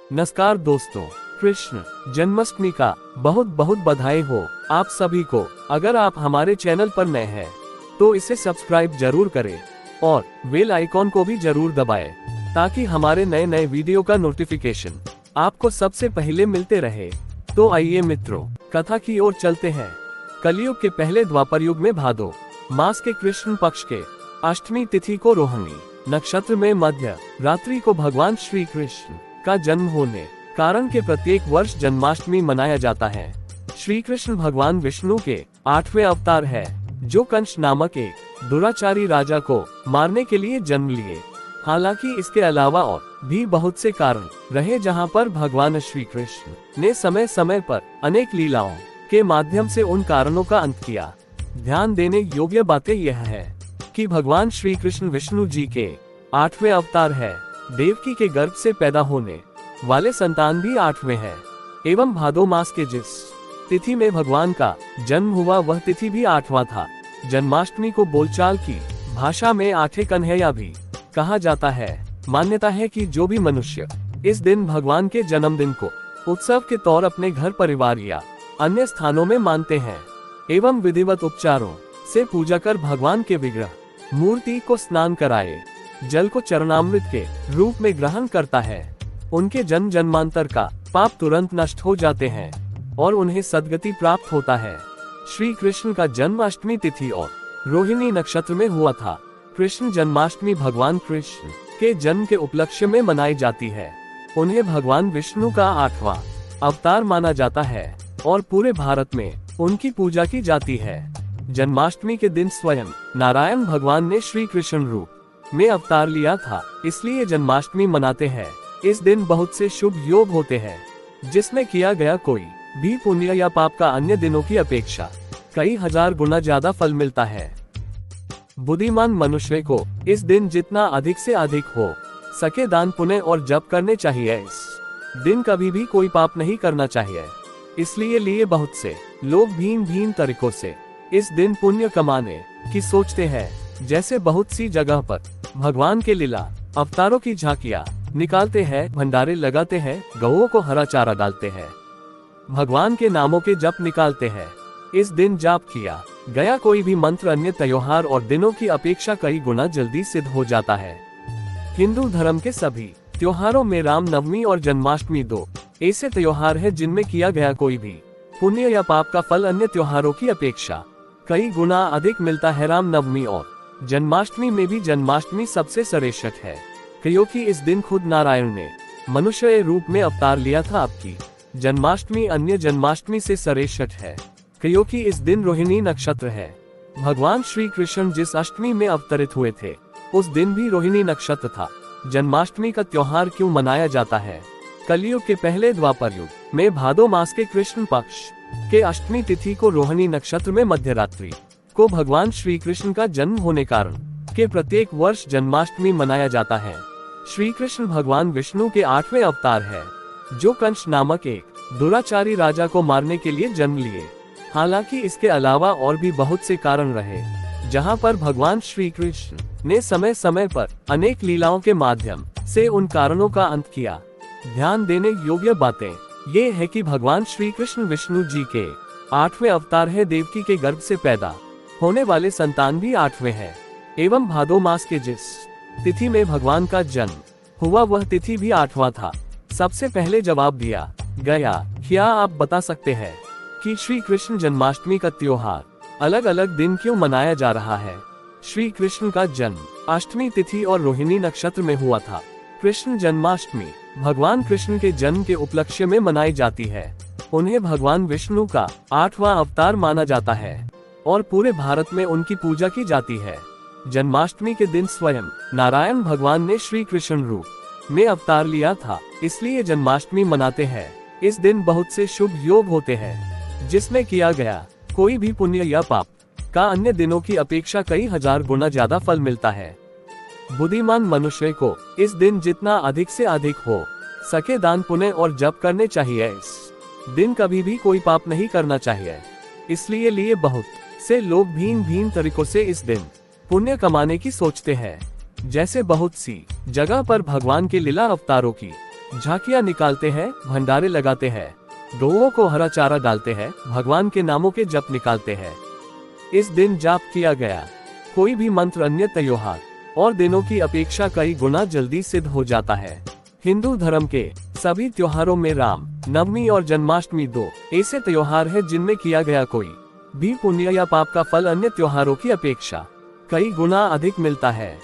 नमस्कार दोस्तों, कृष्ण जन्माष्टमी का बहुत बहुत बधाई हो आप सभी को। अगर आप हमारे चैनल पर नए हैं तो इसे सब्सक्राइब जरूर करें और बेल आइकॉन को भी जरूर दबाएं ताकि हमारे नए नए वीडियो का नोटिफिकेशन आपको सबसे पहले मिलते रहे। तो आइए मित्रों, कथा की ओर चलते हैं। कलयुग के पहले द्वापर युग में भादो मास के कृष्ण पक्ष के अष्टमी तिथि को रोहिणी नक्षत्र में मध्य रात्रि को भगवान श्री कृष्ण का जन्म होने कारण के प्रत्येक वर्ष जन्माष्टमी मनाया जाता है। श्री कृष्ण भगवान विष्णु के 8वें अवतार है, जो कंस नामक एक दुराचारी राजा को मारने के लिए जन्म लिए। हालांकि इसके अलावा और भी बहुत से कारण रहे, जहां पर भगवान श्री कृष्ण ने समय समय पर अनेक लीलाओं के माध्यम से उन कारणों का अंत किया। ध्यान देने योग्य बातें यह है कि भगवान श्री कृष्ण विष्णु जी के 8वें अवतार है। देवकी के गर्भ से पैदा होने वाले संतान भी 8वें हैं एवं भादो मास के जिस तिथि में भगवान का जन्म हुआ वह तिथि भी 8वां था। जन्माष्टमी को बोलचाल की भाषा में आठे कन्हैया भी कहा जाता है। मान्यता है कि जो भी मनुष्य इस दिन भगवान के जन्मदिन को उत्सव के तौर अपने घर परिवार या अन्य स्थानों में मानते हैं एवं विधिवत उपचारों से पूजा कर भगवान के विग्रह मूर्ति को स्नान कराए जल को चरणामृत के रूप में ग्रहण करता है, उनके जन्म जन्मांतर का पाप तुरंत नष्ट हो जाते हैं और उन्हें सद्गति प्राप्त होता है। श्री कृष्ण का जन्म अष्टमी तिथि और रोहिणी नक्षत्र में हुआ था। कृष्ण जन्माष्टमी भगवान कृष्ण के जन्म के उपलक्ष्य में मनाई जाती है। उन्हें भगवान विष्णु का 8वां अवतार माना जाता है और पूरे भारत में उनकी पूजा की जाती है। जन्माष्टमी के दिन स्वयं नारायण भगवान ने श्री कृष्ण रूप में अवतार लिया था, इसलिए जन्माष्टमी मनाते हैं। इस दिन बहुत से शुभ योग होते हैं, जिसमें किया गया कोई भी पुण्य या पाप का अन्य दिनों की अपेक्षा कई हजार गुना ज्यादा फल मिलता है। बुद्धिमान मनुष्य को इस दिन जितना अधिक से अधिक हो सके दान पुण्य और जप करने चाहिए। इस दिन कभी भी कोई पाप नहीं करना चाहिए, इसलिए लिए बहुत से लोग भिन्न भिन्न तरीकों से इस दिन पुण्य कमाने की सोचते हैं। जैसे बहुत सी जगह पर भगवान के लीला अवतारों की झांकियां निकालते हैं, भंडारे लगाते हैं, गौओं को हरा चारा डालते हैं, भगवान के नामों के जप निकालते हैं। इस दिन जाप किया गया कोई भी मंत्र अन्य त्योहार और दिनों की अपेक्षा कई गुना जल्दी सिद्ध हो जाता है। हिंदू धर्म के सभी त्योहारों में राम नवमी और जन्माष्टमी 2 ऐसे त्योहार है जिनमें किया गया कोई भी पुण्य या पाप का फल अन्य त्योहारों की अपेक्षा कई गुना अधिक मिलता है। राम नवमी और जन्माष्टमी में भी जन्माष्टमी सबसे श्रेष्ठ है, क्योंकि इस दिन खुद नारायण ने मनुष्य रूप में अवतार लिया था। आपकी जन्माष्टमी अन्य जन्माष्टमी से श्रेष्ठ है, क्योंकि इस दिन रोहिणी नक्षत्र है। भगवान श्री कृष्ण जिस अष्टमी में अवतरित हुए थे उस दिन भी रोहिणी नक्षत्र था। जन्माष्टमी का त्योहार क्यों मनाया जाता है? कलयुग के पहले द्वापर युग में भादो मास के कृष्ण पक्ष के अष्टमी तिथि को रोहिणी नक्षत्र में मध्य रात्रि को भगवान श्री कृष्ण का जन्म होने कारण के प्रत्येक वर्ष जन्माष्टमी मनाया जाता है। श्री कृष्ण भगवान विष्णु के 8वें अवतार है, जो कंस नामक एक दुराचारी राजा को मारने के लिए जन्म लिए। हालांकि इसके अलावा और भी बहुत से कारण रहे, जहां पर भगवान श्री कृष्ण ने समय समय पर अनेक लीलाओं के माध्यम से उन कारणों का अंत किया। ध्यान देने योग्य बातें ये है कि भगवान श्री कृष्ण विष्णु जी के 8वें अवतार है। देवकी के गर्भ से पैदा होने वाले संतान भी 8वें हैं एवं भादो मास के जिस तिथि में भगवान का जन्म हुआ वह तिथि भी 8वां था। सबसे पहले जवाब दिया गया, क्या आप बता सकते हैं कि श्री कृष्ण जन्माष्टमी का त्योहार अलग अलग दिन क्यों मनाया जा रहा है? श्री कृष्ण का जन्म अष्टमी तिथि और रोहिणी नक्षत्र में हुआ था। कृष्ण जन्माष्टमी भगवान कृष्ण के जन्म के उपलक्ष्य में मनाई जाती है। उन्हें भगवान विष्णु का 8वां अवतार माना जाता है और पूरे भारत में उनकी पूजा की जाती है। जन्माष्टमी के दिन स्वयं नारायण भगवान ने श्री कृष्ण रूप में अवतार लिया था, इसलिए जन्माष्टमी मनाते हैं। इस दिन बहुत से शुभ योग होते हैं, जिसमें किया गया कोई भी पुण्य या पाप का अन्य दिनों की अपेक्षा कई हजार गुना ज्यादा फल मिलता है। बुद्धिमान मनुष्य को इस दिन जितना अधिक से अधिक हो सके दान पुण्य और जप करने चाहिए। इस दिन कभी भी कोई पाप नहीं करना चाहिए, इसलिए लिए बहुत से लोग भिन्न भिन्न तरीकों से इस दिन पुण्य कमाने की सोचते हैं। जैसे बहुत सी जगह पर भगवान के लीला अवतारों की झांकियां निकालते हैं, भंडारे लगाते हैं, गौओं को हरा चारा डालते हैं, भगवान के नामों के जप निकालते हैं। इस दिन जाप किया गया कोई भी मंत्र अन्य त्योहार और दिनों की अपेक्षा कई गुना जल्दी सिद्ध हो जाता है। हिंदू धर्म के सभी त्योहारों में राम नवमी और जन्माष्टमी दो ऐसे त्योहार हैं जिनमें किया गया कोई भी पुण्य या पाप का फल अन्य त्योहारों की अपेक्षा कई गुना अधिक मिलता है।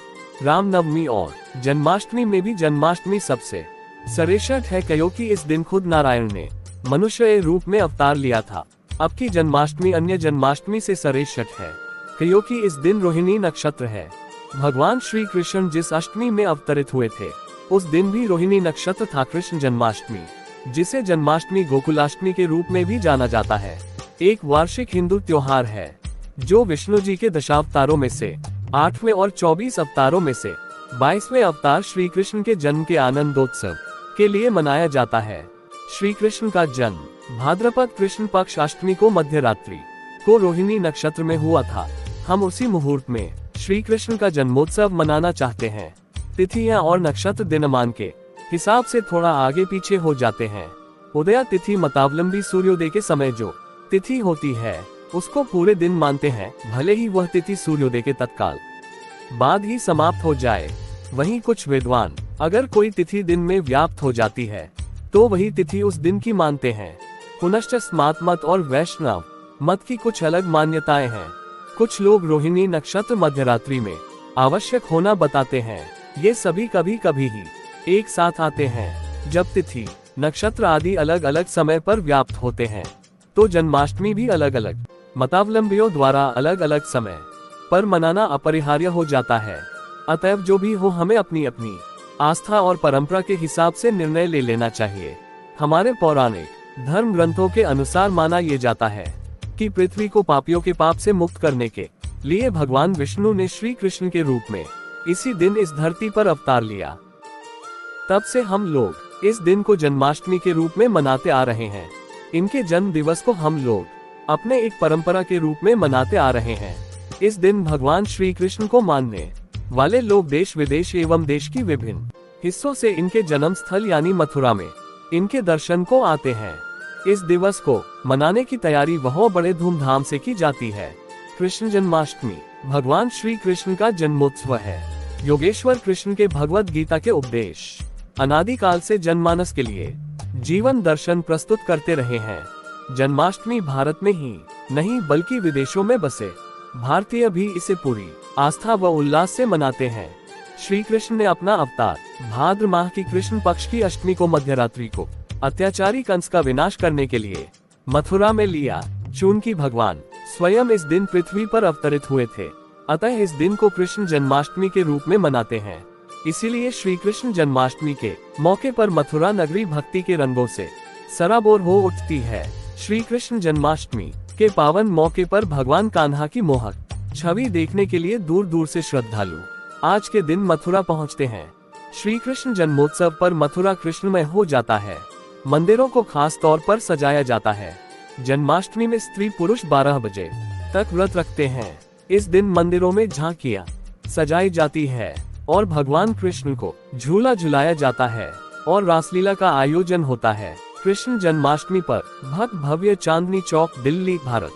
रामनवमी और जन्माष्टमी में भी जन्माष्टमी सबसे श्रेष्ठ है, क्योंकि इस दिन खुद नारायण ने मनुष्य रूप में अवतार लिया था। अब की जन्माष्टमी अन्य जन्माष्टमी से श्रेष्ठ है, क्योंकि इस दिन रोहिणी नक्षत्र है। भगवान श्री कृष्ण जिस अष्टमी में अवतरित हुए थे उस दिन भी रोहिणी नक्षत्र था। कृष्ण जन्माष्टमी, जिसे जन्माष्टमी गोकुलाष्टमी के रूप में भी जाना जाता है, एक वार्षिक हिंदू त्योहार है जो विष्णु जी के दशावतारों में से 8वें और 24 अवतारों में से 22वें अवतार श्री कृष्ण के जन्म के आनंदोत्सव के लिए मनाया जाता है। श्री कृष्ण का जन्म भाद्रपद कृष्ण पक्ष अष्टमी को मध्य रात्रि को रोहिणी नक्षत्र में हुआ था। हम उसी मुहूर्त में श्री कृष्ण का जन्मोत्सव मनाना चाहते हैं। तिथियां और नक्षत्र दिनमान के हिसाब से थोड़ा आगे पीछे हो जाते हैं। उदया तिथि मतावलंबी सूर्योदय के समय जो तिथि होती है उसको पूरे दिन मानते हैं, भले ही वह तिथि सूर्योदय के तत्काल बाद ही समाप्त हो जाए। वहीं कुछ विद्वान अगर कोई तिथि दिन में व्याप्त हो जाती है तो वही तिथि उस दिन की मानते हैं। पुनश्च स्मार्त मत और वैष्णव मत की कुछ अलग मान्यताएं हैं। कुछ लोग रोहिणी नक्षत्र मध्यरात्रि में आवश्यक होना बताते हैं। ये सभी कभी कभी ही एक साथ आते हैं। जब तिथि नक्षत्र आदि अलग अलग समय पर व्याप्त होते हैं तो जन्माष्टमी भी अलग अलग मतावलंबियों द्वारा अलग अलग समय पर मनाना अपरिहार्य हो जाता है। अतएव जो भी हो, हमें अपनी अपनी आस्था और परंपरा के हिसाब से निर्णय ले लेना चाहिए। हमारे पौराणिक धर्म ग्रंथों के अनुसार माना यह जाता है कि पृथ्वी को पापियों के पाप से मुक्त करने के लिए भगवान विष्णु ने श्री कृष्ण के रूप में इसी दिन इस धरती पर अवतार लिया। तब से हम लोग इस दिन को जन्माष्टमी के रूप में मनाते आ रहे हैं। इनके जन्म दिवस को हम लोग अपने एक परंपरा के रूप में मनाते आ रहे हैं। इस दिन भगवान श्री कृष्ण को मानने वाले लोग देश विदेश एवं देश की विभिन्न हिस्सों से इनके जन्म स्थल यानी मथुरा में इनके दर्शन को आते हैं। इस दिवस को मनाने की तैयारी बहुत बड़े धूमधाम से की जाती है। कृष्ण जन्माष्टमी भगवान श्री कृष्ण का जन्मोत्सव है। योगेश्वर कृष्ण के भगवद गीता के उपदेश अनादिकाल से जनमानस के लिए जीवन दर्शन प्रस्तुत करते रहे हैं। जन्माष्टमी भारत में ही नहीं बल्कि विदेशों में बसे भारतीय भी इसे पूरी आस्था व उल्लास से मनाते हैं। श्री कृष्ण ने अपना अवतार भाद्र माह की कृष्ण पक्ष की अष्टमी को मध्यरात्रि को अत्याचारी कंस का विनाश करने के लिए मथुरा में लिया। चूंकि भगवान स्वयं इस दिन पृथ्वी पर अवतरित हुए थे, अतः इस दिन को कृष्ण जन्माष्टमी के रूप में मनाते हैं। इसीलिए श्री कृष्ण जन्माष्टमी के मौके पर मथुरा नगरी भक्ति के रंगों से सराबोर हो उठती है। श्री कृष्ण जन्माष्टमी के पावन मौके पर भगवान कान्हा की मोहक छवि देखने के लिए दूर दूर से श्रद्धालु आज के दिन मथुरा पहुंचते हैं। श्री कृष्ण जन्मोत्सव पर मथुरा कृष्णमय हो जाता है। मंदिरों को खास तौर पर सजाया जाता है। जन्माष्टमी में स्त्री पुरुष 12 बजे तक व्रत रखते हैं। इस दिन मंदिरों में झांकियां सजाई जाती है और भगवान कृष्ण को झूला झुलाया जाता है और रासलीला का आयोजन होता है। कृष्ण जन्माष्टमी पर भक्त भव्य चांदनी चौक दिल्ली भारत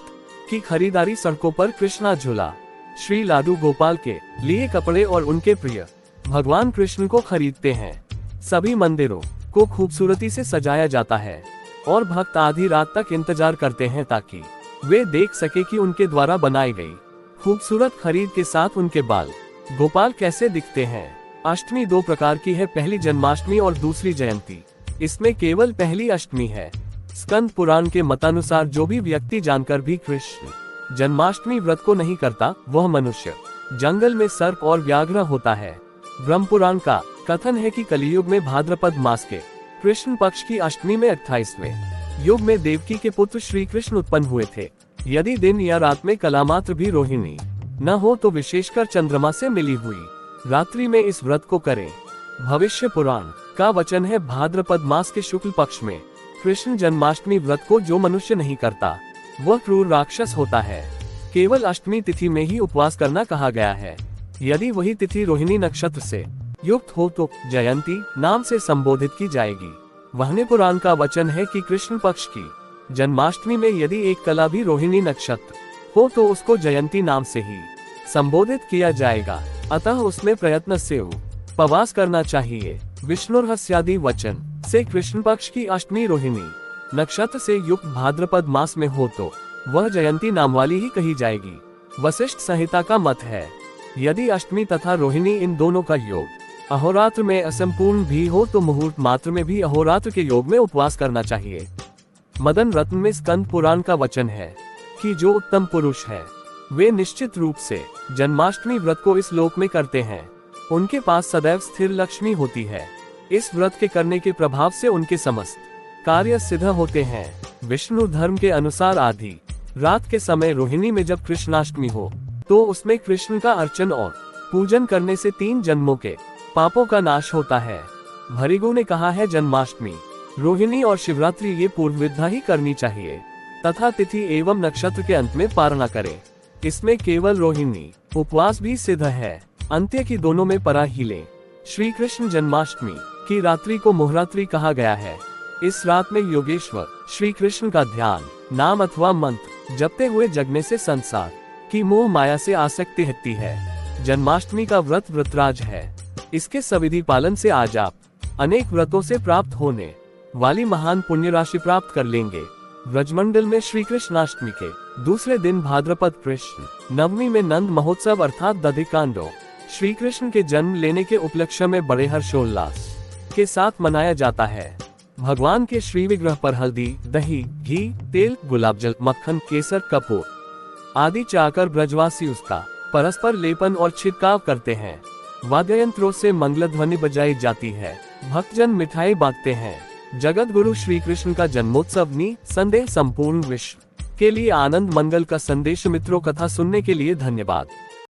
की खरीदारी सड़कों पर कृष्णा झूला श्री लाडू गोपाल के लिए कपड़े और उनके प्रिय भगवान कृष्ण को खरीदते हैं। सभी मंदिरों को खूबसूरती से सजाया जाता है और भक्त आधी रात तक इंतजार करते हैं ताकि वे देख सके कि उनके द्वारा बनाई गई खूबसूरत खरीद के साथ उनके बाल गोपाल कैसे दिखते हैं। अष्टमी 2 प्रकार की है, पहली जन्माष्टमी और दूसरी जयंती। इसमें केवल पहली अष्टमी है। स्कंद पुराण के मतानुसार जो भी व्यक्ति जानकर भी कृष्ण जन्माष्टमी व्रत को नहीं करता वह मनुष्य जंगल में सर्प और व्याघ्र होता है। ब्रह्म पुराण का कथन है कि कलियुग में भाद्रपद मास के कृष्ण पक्ष की अष्टमी में 28वें युग में देवकी के पुत्र श्री कृष्ण उत्पन्न हुए थे। यदि दिन या रात में कलामात्र भी रोहिणी न हो तो विशेषकर चंद्रमा से मिली हुई रात्रि में इस व्रत को करें। भविष्य पुराण का वचन है भाद्रपद मास के शुक्ल पक्ष में कृष्ण जन्माष्टमी व्रत को जो मनुष्य नहीं करता वह क्रूर राक्षस होता है। केवल अष्टमी तिथि में ही उपवास करना कहा गया है। यदि वही तिथि रोहिणी नक्षत्र से युक्त हो तो जयंती नाम से संबोधित की जाएगी। वहने पुराण का वचन है कि कृष्ण पक्ष की जन्माष्टमी में यदि एक कला भी रोहिणी नक्षत्र हो तो उसको जयंती नाम से ही संबोधित किया जाएगा, अतः उसमें प्रयत्न से उपवास करना चाहिए। विष्णुरहस्यादि वचन से कृष्ण पक्ष की अष्टमी रोहिणी नक्षत्र से युक्त भाद्रपद मास में हो तो वह जयंती नाम वाली ही कही जाएगी। वशिष्ठ संहिता का मत है, यदि अष्टमी तथा रोहिणी इन दोनों का योग अहोरात्र में असंपूर्ण भी हो तो मुहूर्त मात्र में भी अहोरात्र के योग में उपवास करना चाहिए। मदन रत्न में स्कंद पुराण का वचन है कि जो उत्तम पुरुष है वे निश्चित रूप से जन्माष्टमी व्रत को इस लोक में करते हैं। उनके पास सदैव स्थिर लक्ष्मी होती है। इस व्रत के करने के प्रभाव से उनके समस्त कार्य सिद्ध होते हैं। विष्णु धर्म के अनुसार आधी रात के समय रोहिणी में जब कृष्णाष्टमी हो तो उसमें कृष्ण का अर्चन और पूजन करने से 3 जन्मों के पापों का नाश होता है। भृगु ने कहा है जन्माष्टमी, रोहिणी और शिवरात्रि ये पूर्व विधा ही करनी चाहिए तथा तिथि एवं नक्षत्र के अंत में पारणा करें। इसमें केवल रोहिणी उपवास भी सिद्ध है, अंत्य की दोनों में परा ही ले। श्री कृष्ण जन्माष्टमी की रात्रि को मोहरात्रि कहा गया है। इस रात में योगेश्वर श्री कृष्ण का ध्यान, नाम अथवा मंत्र जपते हुए जगने से संसार की मोह माया से आसक्ति हटती है। जन्माष्टमी का व्रत व्रतराज है। इसके सविधि पालन से आज आप अनेक व्रतों से प्राप्त होने वाली महान पुण्य राशि प्राप्त कर लेंगे। ब्रजमंडल में श्री कृष्णाष्टमी के दूसरे दिन भाद्रपद कृष्ण नवमी में नंद महोत्सव अर्थात दधिकांडो श्री कृष्ण के जन्म लेने के उपलक्ष्य में बड़े हर्षोल्लास के साथ मनाया जाता है। भगवान के श्री विग्रह पर हल्दी, दही, घी, तेल, गुलाब जल, मक्खन, केसर, कपूर आदि चाकर ब्रजवासी उसका परस्पर लेपन और छिड़काव करते हैं। वाद्ययंत्रों से मंगल ध्वनि बजाई जाती है। भक्तजन मिठाई बांटते हैं। जगत गुरु श्री कृष्ण का जन्मोत्सव निसंदेह संपूर्ण विश्व के लिए आनंद मंगल का संदेश। मित्रों, कथा सुनने के लिए धन्यवाद।